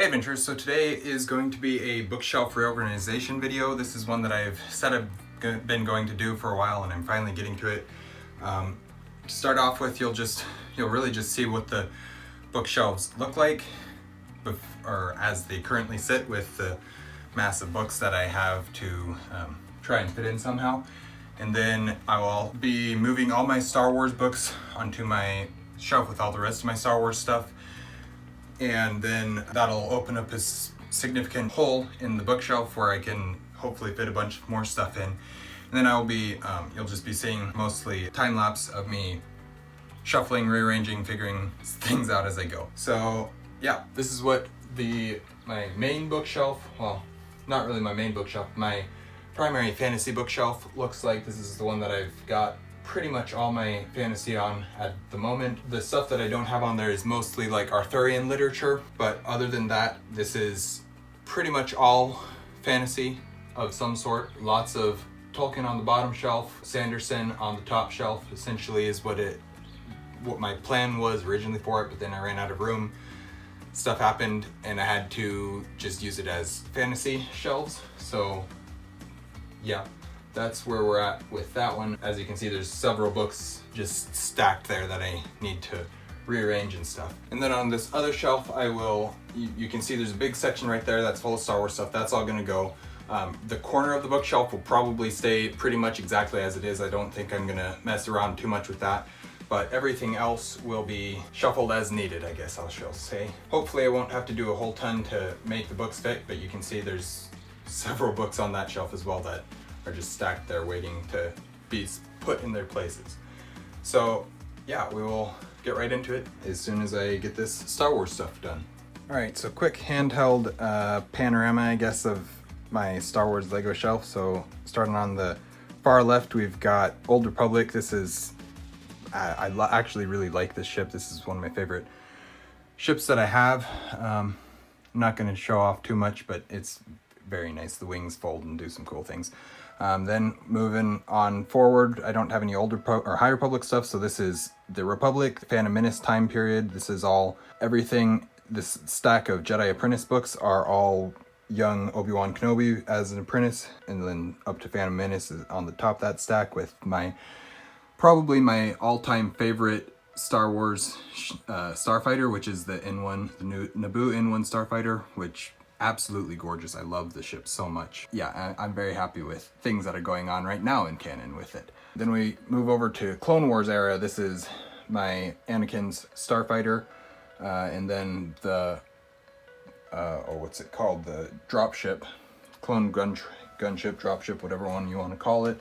Hey Adventurers, so today is going to be a bookshelf reorganization video. This is one that I've said I've been going to do for a while and I'm finally getting to it. To start off with, you'll really just see what the bookshelves look like or as they currently sit with the massive books that I have to try and fit in somehow. And then I will be moving all my Star Wars books onto my shelf with all the rest of my Star Wars stuff. And then that'll open up a significant hole in the bookshelf where I can hopefully fit a bunch more stuff in. And then I'll be, you'll just be seeing mostly time lapse of me shuffling, rearranging, figuring things out as I go. So yeah, this is what my main bookshelf, well, not really my main bookshelf, my primary fantasy bookshelf looks like. This is the one that I've got pretty much all my fantasy on at the moment. The stuff that I don't have on there is mostly like Arthurian literature, but other than that, this is pretty much all fantasy of some sort. Lots of Tolkien on the bottom shelf, Sanderson on the top shelf, essentially is what my plan was originally for it, but then I ran out of room. Stuff happened and I had to just use it as fantasy shelves. So yeah, that's where we're at with that one. As you can see, there's several books just stacked there that I need to rearrange and stuff. And then on this other shelf, you can see there's a big section right there that's full of Star Wars stuff. That's all gonna go. The corner of the bookshelf will probably stay pretty much exactly as it is. I don't think I'm gonna mess around too much with that, but everything else will be shuffled as needed, I guess I shall say. Hopefully I won't have to do a whole ton to make the books fit, but you can see there's several books on that shelf as well that are just stacked there waiting to be put in their places. So yeah, we will get right into it as soon as I get this Star Wars stuff done. All right, so quick handheld panorama, I guess, of my Star Wars Lego shelf. So starting on the far left, we've got Old Republic. This is, I actually really like this ship. This is one of my favorite ships that I have. I'm not gonna show off too much, but it's very nice. The wings fold and do some cool things. Then moving on forward, I don't have any Old or High Republic stuff, so this is the Republic, Phantom Menace time period. This is all everything. This stack of Jedi Apprentice books are all young Obi-Wan Kenobi as an apprentice, and then up to Phantom Menace is on the top of that stack with probably my all-time favorite Star Wars starfighter, which is the N1, the new Naboo N1 starfighter, which absolutely gorgeous. I love the ship so much. Yeah, I'm very happy with things that are going on right now in canon with it. Then we move over to Clone Wars era. This is my Anakin's starfighter, and then the what's it called? The dropship, clone gunship, dropship, whatever one you want to call it.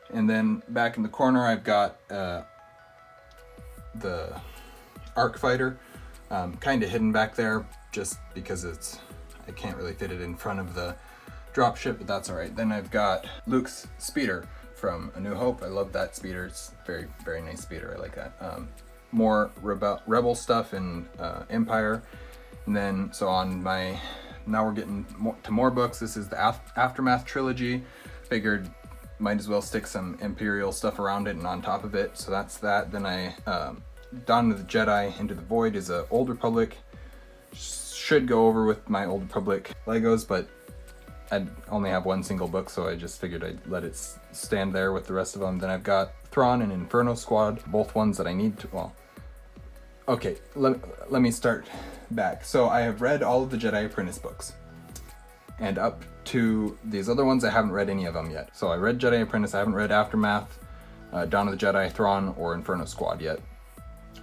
And then back in the corner, I've got the Arc fighter, kind of hidden back there, just because I can't really fit it in front of the dropship, but that's all right. Then I've got Luke's speeder from A New Hope. I love that speeder. It's very, very nice speeder. I like that. More rebel stuff in Empire. And then, now we're getting to more books. This is the Aftermath trilogy. Figured might as well stick some Imperial stuff around it and on top of it. So that's that. Then Dawn of the Jedi Into the Void is a Old Republic. Should go over with my Old Republic Legos, but I only have one single book, so I just figured I'd let it stand there with the rest of them. Then I've got Thrawn and Inferno Squad, both ones that I need to, well, okay, let me start back. So I have read all of the Jedi Apprentice books, and up to these other ones, I haven't read any of them yet. So I read Jedi Apprentice, I haven't read Aftermath, Dawn of the Jedi, Thrawn, or Inferno Squad yet.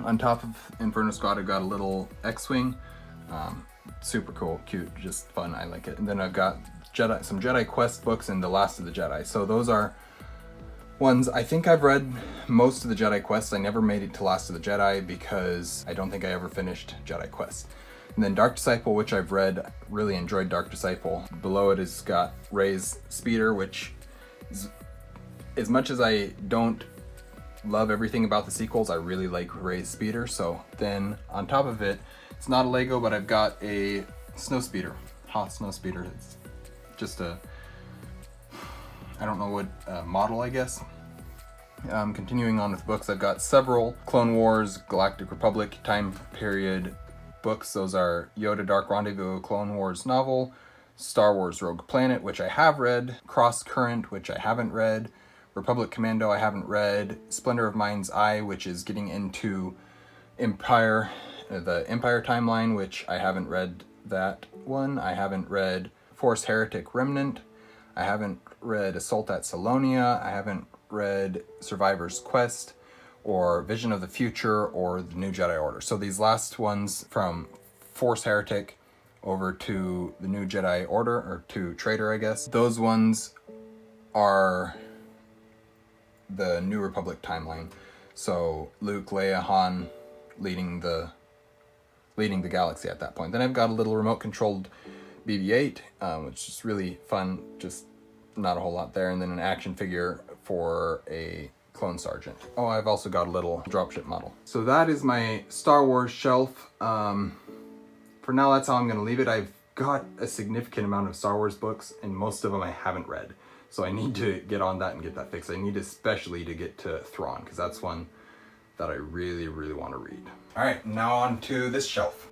On top of Inferno Squad, I've got a little X-Wing, super cool, cute, just fun. I like it. And then I've got some Jedi Quest books and The Last of the Jedi. So those are ones, I think I've read most of the Jedi Quests. I never made it to Last of the Jedi because I don't think I ever finished Jedi Quest. And then Dark Disciple, which I've read, really enjoyed Dark Disciple. Below it has got Rey's speeder, which is, as much as I don't love everything about the sequels, I really like Rey's speeder. So then on top of it, it's not a Lego, but I've got a snow speeder, hot snow speeder. It's just I don't know what model, I guess. Continuing on with books, I've got several Clone Wars, Galactic Republic time period books. Those are Yoda Dark Rendezvous, Clone Wars novel, Star Wars Rogue Planet, which I have read, Cross Current, which I haven't read, Republic Commando I haven't read, Splendor of Mind's Eye, which is getting into Empire, the Empire timeline, which I haven't read that one. I haven't read Force Heretic Remnant. I haven't read Assault at Salonia. I haven't read Survivor's Quest or Vision of the Future or The New Jedi Order. So these last ones from Force Heretic over to The New Jedi Order, or to Traitor, I guess, those ones are the New Republic timeline. So Luke, Leia, Han leading the galaxy at that point. Then I've got a little remote controlled BB-8, which is really fun, just not a whole lot there. And then an action figure for a clone sergeant. Oh, I've also got a little dropship model. So that is my Star Wars shelf. For now, that's how I'm gonna leave it. I've got a significant amount of Star Wars books, and most of them I haven't read. So I need to get on that and get that fixed. I need especially to get to Thrawn, because that's one that I really, really want to read. All right, now on to this shelf.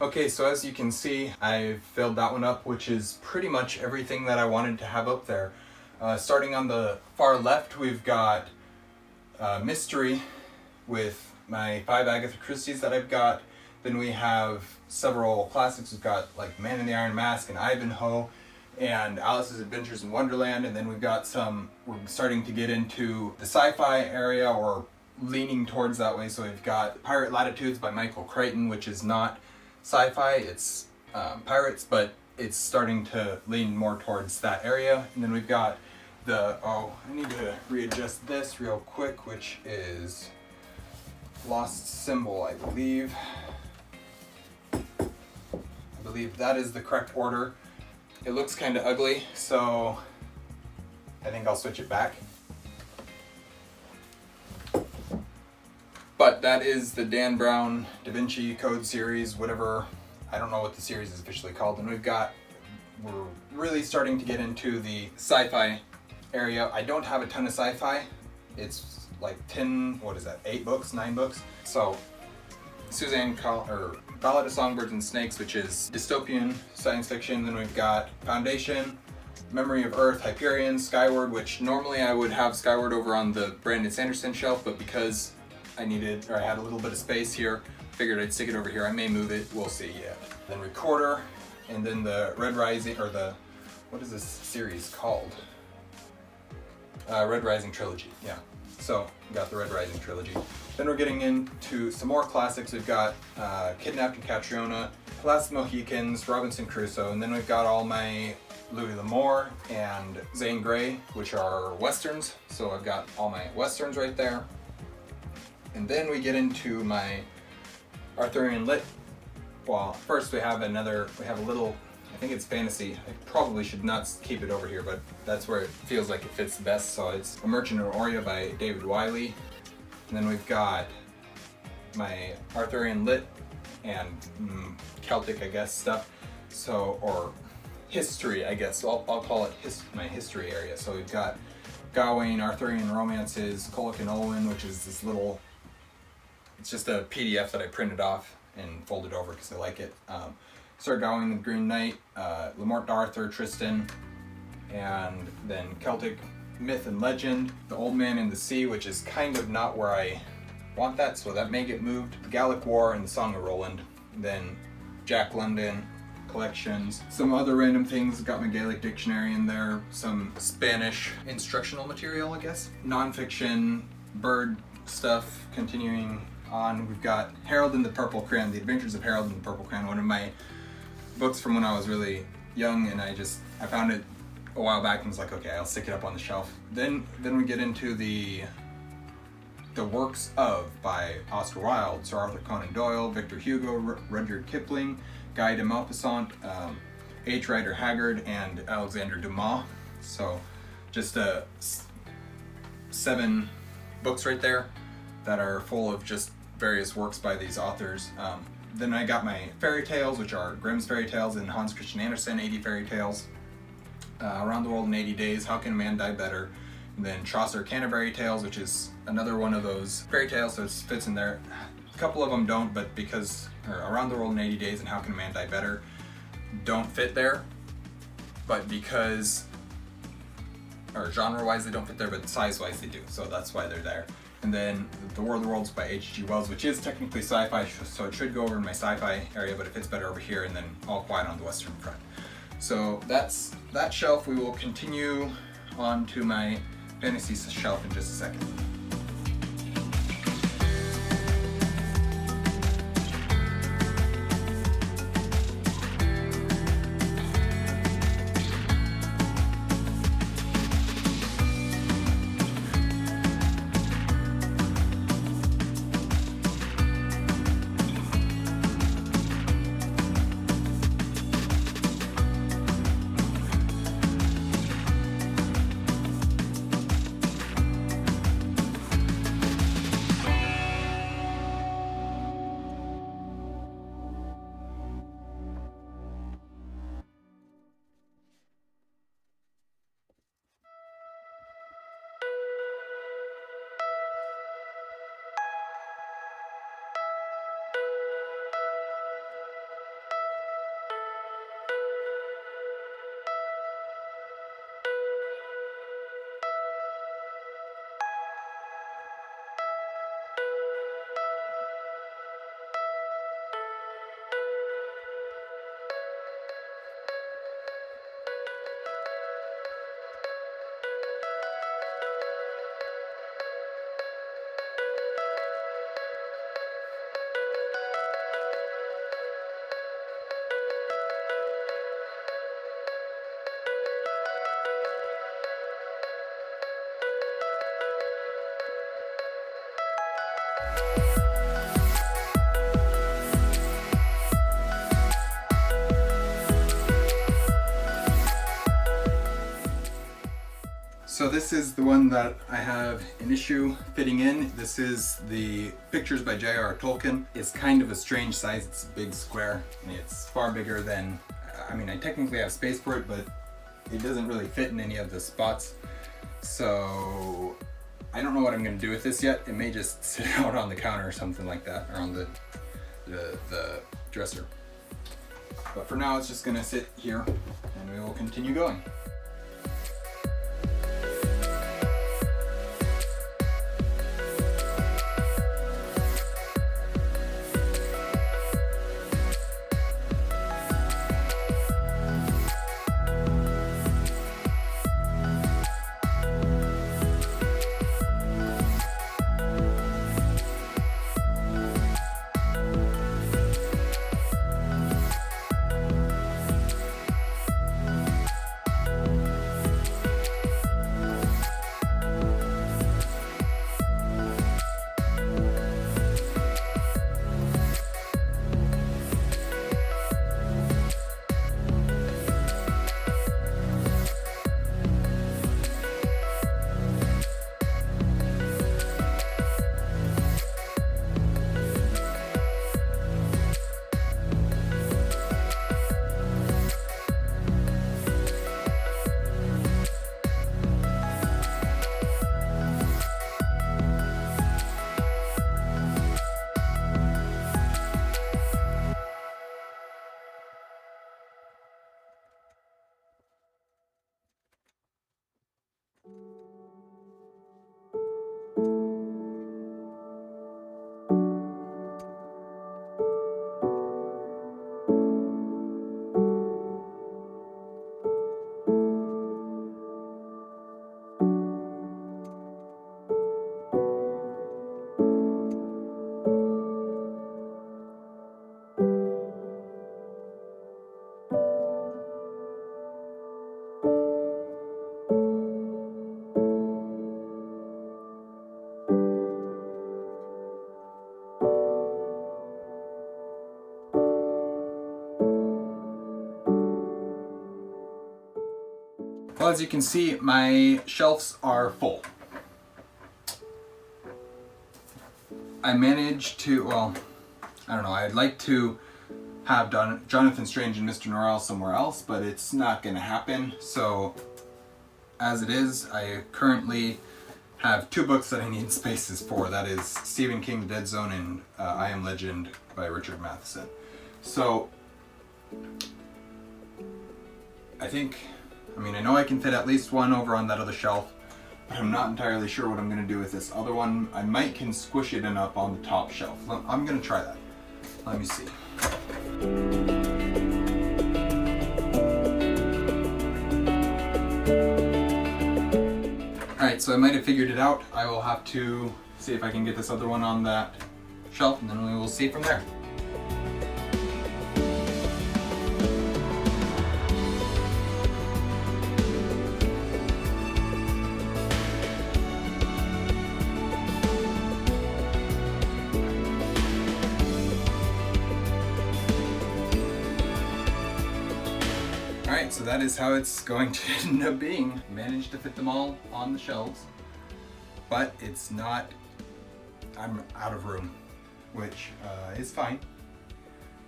Okay, so as you can see, I've filled that one up, which is pretty much everything that I wanted to have up there. Starting on the far left, we've got Mystery with my 5 Agatha Christie's that I've got. Then we have several classics. We've got like Man in the Iron Mask and Ivanhoe and Alice's Adventures in Wonderland. And then we've got we're starting to get into the sci-fi area, or leaning towards that way. So we've got Pirate Latitudes by Michael Crichton, which is not sci-fi, it's pirates, but it's starting to lean more towards that area. And then we've got I need to readjust this real quick, which is Lost Symbol, I believe. I believe that is the correct order. It looks kind of ugly, so I think I'll switch it back. But that is the Dan Brown Da Vinci Code series, whatever, I don't know what the series is officially called. And we're really starting to get into the sci-fi area. I don't have a ton of sci-fi. It's like 8 books, 9 books. So Ballad of Songbirds and Snakes, which is dystopian science fiction. Then we've got Foundation, Memory of Earth, Hyperion, Skyward, which normally I would have Skyward over on the Brandon Sanderson shelf, but because I had a little bit of space here, figured I'd stick it over here. I may move it, we'll see yet. Then Recorder, and then the Red Rising, or what is this series called? Red Rising Trilogy, yeah. So, we got the Red Rising Trilogy. Then we're getting into some more classics. We've got Kidnapped in Catriona, Last of the Mohicans, Robinson Crusoe, and then we've got all my Louis L'Amour and Zane Grey, which are Westerns. So I've got all my Westerns right there. And then we get into my Arthurian Lit. Well, first we have a little, I think it's fantasy. I probably should not keep it over here, but that's where it feels like it fits the best. So it's A Merchant of Oria by David Wiley. And then we've got my Arthurian Lit and Celtic, I guess, stuff. So, or history, I guess. So I'll call it my history area. So we've got Gawain, Arthurian Romances, Colic and Olwen, which is this little, it's just a PDF that I printed off and folded over because I like it. Sir Gawain the Green Knight, Le Morte d'Arthur, Tristan, and then Celtic Myth and Legend, The Old Man and the Sea, which is kind of not where I want that, so that may get moved. The Gallic War and the Song of Roland. Then Jack London collections. Some other random things, got my Gaelic dictionary in there, some Spanish instructional material, I guess. Non-fiction, bird stuff, continuing on. We've got Harold and the Purple Crayon, The Adventures of Harold and the Purple Crayon, one of my books from when I was really young, and I found it a while back and was like, okay, I'll stick it up on the shelf. Then we get into the works of by Oscar Wilde, Sir Arthur Conan Doyle, Victor Hugo, Rudyard Kipling, Guy de Maupassant, H. Rider Haggard, and Alexander Dumas. So just 7 books right there that are full of just various works by these authors. Then I got my fairy tales, which are Grimm's Fairy Tales and Hans Christian Andersen, 80 Fairy Tales. Around the World in 80 Days, How Can a Man Die Better? And then Chaucer Canterbury Tales, which is another one of those fairy tales, so it fits in there. A couple of them don't, but because Around the World in 80 Days and How Can a Man Die Better don't fit there, but because, or genre-wise they don't fit there, but size-wise they do, so that's why they're there. And then The War of the Worlds by H.G. Wells, which is technically sci-fi, so it should go over in my sci-fi area, but it fits better over here, and then All Quiet on the Western Front. So that's that shelf. We will continue on to my fantasy shelf in just a second. So this is the one that I have an issue fitting in. This is the Pictures by J.R.R. Tolkien. It's kind of a strange size. It's a big square. It's far bigger than, I mean, I technically have space for it, but it doesn't really fit in any of the spots. So I don't know what I'm going to do with this yet. It may just sit out on the counter or something like that, or on the dresser. But for now, it's just gonna sit here and we will continue going. Well, as you can see, my shelves are full. I managed to, well, I don't know, I'd like to have Jonathan Strange and Mr. Norrell somewhere else, but it's not going to happen. So, as it is, I currently have 2 books that I need spaces for. That is Stephen King, The Dead Zone, and I Am Legend by Richard Matheson. So, I know I can fit at least one over on that other shelf, but I'm not entirely sure what I'm going to do with this other one. I might can squish it up on the top shelf. I'm going to try that. Let me see. Alright, so I might have figured it out. I will have to see if I can get this other one on that shelf, and then we will see from there. Alright, so that is how it's going to end up being. Managed to fit them all on the shelves, but it's not, I'm out of room, which is fine.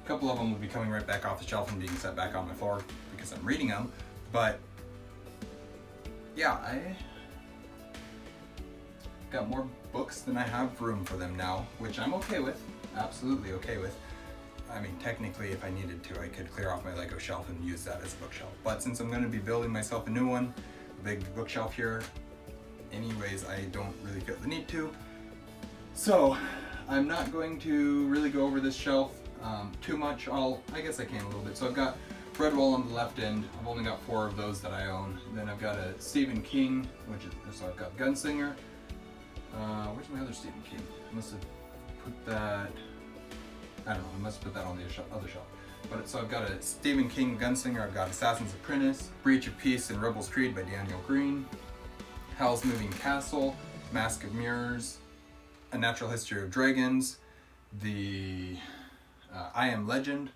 A couple of them will be coming right back off the shelf and being set back on my floor because I'm reading them, but yeah, I got more books than I have room for them now, which I'm okay with, absolutely okay with. I mean, technically, if I needed to, I could clear off my Lego shelf and use that as a bookshelf. But since I'm going to be building myself a new one, a big bookshelf here, anyways, I don't really feel the need to. So, I'm not going to really go over this shelf too much. I guess I can a little bit. So I've got Redwall on the left end. I've only got 4 of those that I own. Then I've got a Stephen King, so I've got Gunslinger. Where's my other Stephen King? I must have put that, I don't know, I must have put that on the other shelf. But so I've got a Stephen King Gunslinger, I've got Assassin's Apprentice, Breach of Peace and Rebel's Creed by Daniel Green, Howl's Moving Castle, Mask of Mirrors, A Natural History of Dragons, the I Am Legend,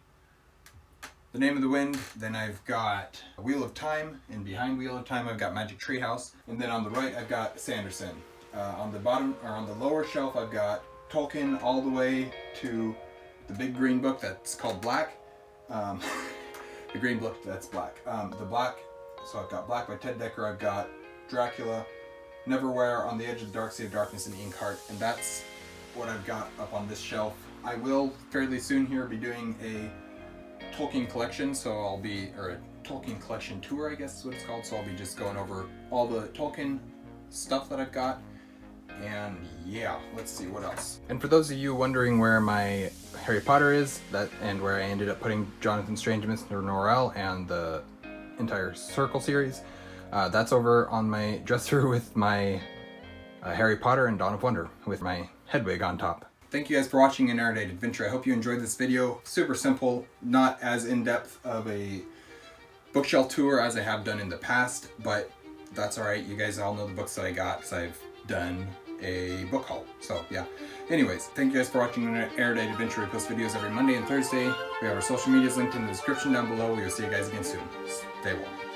The Name of the Wind. Then I've got Wheel of Time, and behind Wheel of Time I've got Magic Treehouse, and then on the right I've got Sanderson. On the bottom, or on the lower shelf, I've got Tolkien all the way to the big green book that's called Black. The green book that's black. The black, so I've got Black by Ted Dekker, I've got Dracula, Neverwhere, On the Edge of the Dark Sea of Darkness, and Inkheart, and that's what I've got up on this shelf I will fairly soon here be doing a Tolkien collection, or a Tolkien collection tour, I guess is what it's called. So I'll be just going over all the Tolkien stuff that I've got. And yeah, let's see what else. And for those of you wondering where my Harry Potter is, and where I ended up putting Jonathan Strange and Mr. Norrell and the entire Circle series, that's over on my dresser with my Harry Potter and Dawn of Wonder with my Hedwig on top. Thank you guys for watching an Erudite Adventure. I hope you enjoyed this video. Super simple, not as in-depth of a bookshelf tour as I have done in the past, but that's alright. You guys all know the books that I got because I've done a book haul. So yeah. Anyways, thank you guys for watching an Erudite Adventure. We post videos every Monday and Thursday. We have our social medias linked in the description down below. We will see you guys again soon. Stay warm.